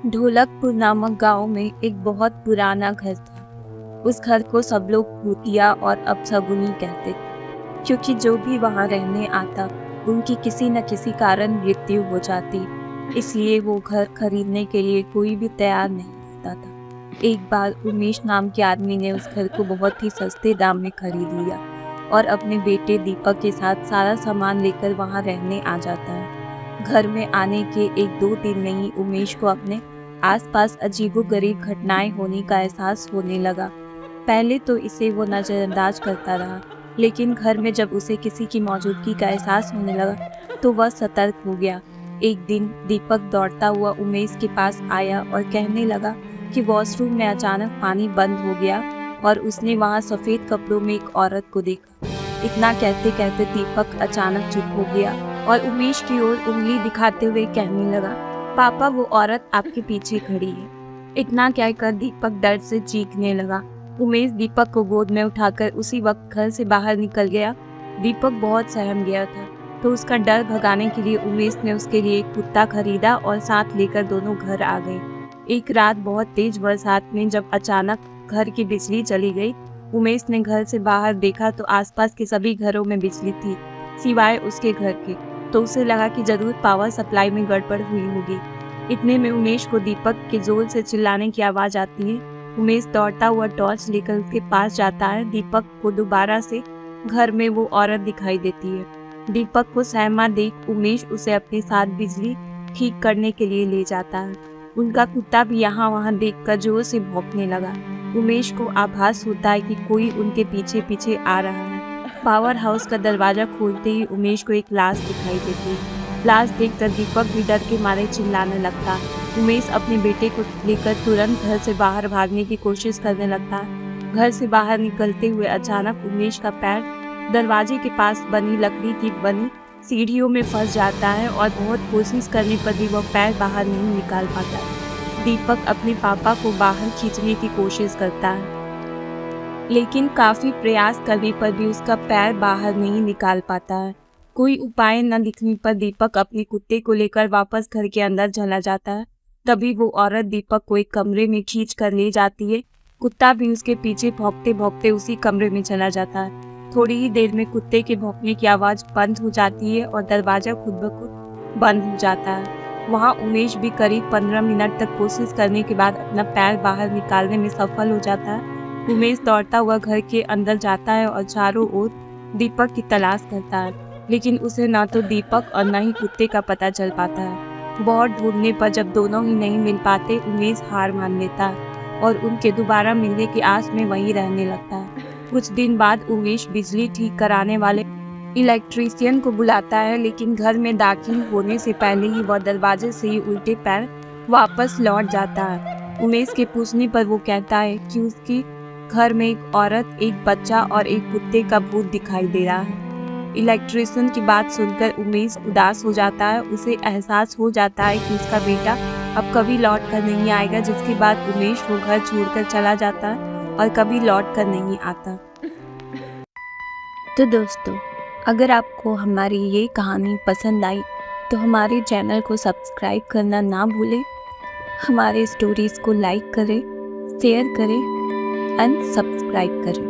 ढोलकपुर नामक गांव में एक बहुत पुराना घर था। उस घर को सब लोग भूतिया और अपशगुनी कहते थे, क्योंकि जो भी वहां रहने आता उनकी किसी न किसी कारण मृत्यु हो जाती। इसलिए वो घर खरीदने के लिए कोई भी तैयार नहीं होता था। एक बार उमेश नाम के आदमी ने उस घर को बहुत ही सस्ते दाम में खरीद लिया और अपने बेटे दीपक के साथ सारा सामान लेकर वहां रहने आ जाता है। घर में आने के 1-2 दिन में ही उमेश को अपने आसपास अजीबोगरीब घटनाएं होने का एहसास होने लगा। पहले तो इसे वो नज़रअंदाज करता रहा, लेकिन घर में जब उसे किसी की मौजूदगी का एहसास होने लगा तो वह सतर्क हो गया। एक दिन दीपक दौड़ता हुआ उमेश के पास आया और कहने लगा कि वॉशरूम में अचानक पानी बंद हो गया और उसने वहां सफ़ेद कपड़ों में एक औरत को देखा। इतना कहते कहते दीपक अचानक चुप हो गया और उमेश की ओर उंगली दिखाते हुए कहने लगा, पापा वो औरत आपके पीछे खड़ी है। इतना कहकर दीपक डर से चीखने लगा। उमेश दीपक को गोद में उठाकर उसी वक्त घर से बाहर निकल गया। दीपक बहुत सहम गया था, तो उसका डर भगाने के लिए उमेश ने उसके लिए एक कुत्ता खरीदा और साथ लेकर दोनों घर आ गए। एक रात बहुत तेज बरसात में जब अचानक घर की बिजली चली गई, उमेश ने घर से बाहर देखा तो आसपास के सभी घरों में बिजली थी सिवाय उसके घर के। तो उसे लगा कि जरूर पावर सप्लाई में गड़बड़ हुई होगी। इतने में उमेश को दीपक के जोर से चिल्लाने की आवाज़ आती है। उमेश दौड़ता हुआ टॉर्च लेकर उसके पास जाता है। दीपक को दोबारा से घर में वो औरत दिखाई देती है। दीपक को सहमा देख उमेश उसे अपने साथ बिजली ठीक करने के लिए ले जाता है। उनका कुत्ता भी यहाँ वहाँ देखकर जोर से भौंकने लगा। उमेश को आभास होता है कि कोई उनके पीछे पीछे आ रहा है। पावर हाउस का दरवाजा खोलते ही उमेश को एक लाश दिखाई देती है। लाश देखकर दीपक भी डर के मारे चिल्लाने लगता। उमेश अपने बेटे को लेकर तुरंत घर से बाहर भागने की कोशिश करने लगता। घर से बाहर निकलते हुए अचानक उमेश का पैर दरवाजे के पास बनी लकड़ी की बनी सीढ़ियों में फंस जाता है और बहुत कोशिश करने पर भी वह पैर बाहर नहीं निकाल पाता। दीपक अपने पापा को बाहर खींचने की कोशिश करता है, लेकिन काफी प्रयास करने पर भी उसका पैर बाहर नहीं निकाल पाता है। कोई उपाय न दिखने पर दीपक अपने कुत्ते को लेकर वापस घर के अंदर चला जाता है। तभी वो औरत दीपक को एक कमरे में खींच कर ले जाती है। कुत्ता भी उसके पीछे भौंकते भौंकते उसी कमरे में चला जाता है। थोड़ी ही देर में कुत्ते के भौंकने की आवाज़ बंद हो जाती है और दरवाजा खुद ब खुद बंद हो जाता है। वहाँ उमेश भी करीब 15 मिनट तक कोशिश करने के बाद अपना पैर बाहर निकालने में सफल हो जाता है। उमेश दौड़ता हुआ घर के अंदर जाता है और चारों ओर दीपक की तलाश करता है, लेकिन उसे ना तो दीपक और न ही कुत्ते का पता चल पाता है। बहुत ढूंढने पर जब दोनों ही नहीं मिल पाते, उमेश हार मान लेता है और उनके दोबारा मिलने की आस में वहीं रहने लगता है। कुछ दिन बाद उमेश बिजली ठीक कराने वाले इलेक्ट्रीशियन को बुलाता है, लेकिन घर में दाखिल होने से पहले ही वह दरवाजे से ही उल्टे पैर वापस लौट जाता है। उमेश के पूछने पर वो कहता है कि उसकी घर में एक औरत, एक बच्चा और एक कुत्ते का भूत दिखाई दे रहा है। इलेक्ट्रीशियन की बात सुनकर उमेश उदास हो जाता है। उसे एहसास हो जाता है कि उसका बेटा अब कभी लौट कर नहीं आएगा, जिसके बाद उमेश वो घर छोड़कर चला जाता है और कभी लौट कर नहीं आता। तो दोस्तों, अगर आपको हमारी ये कहानी पसंद आई तो हमारे चैनल को सब्सक्राइब करना ना भूलें। हमारे स्टोरीज़ को लाइक करें, शेयर करें एंड सब्सक्राइब करें।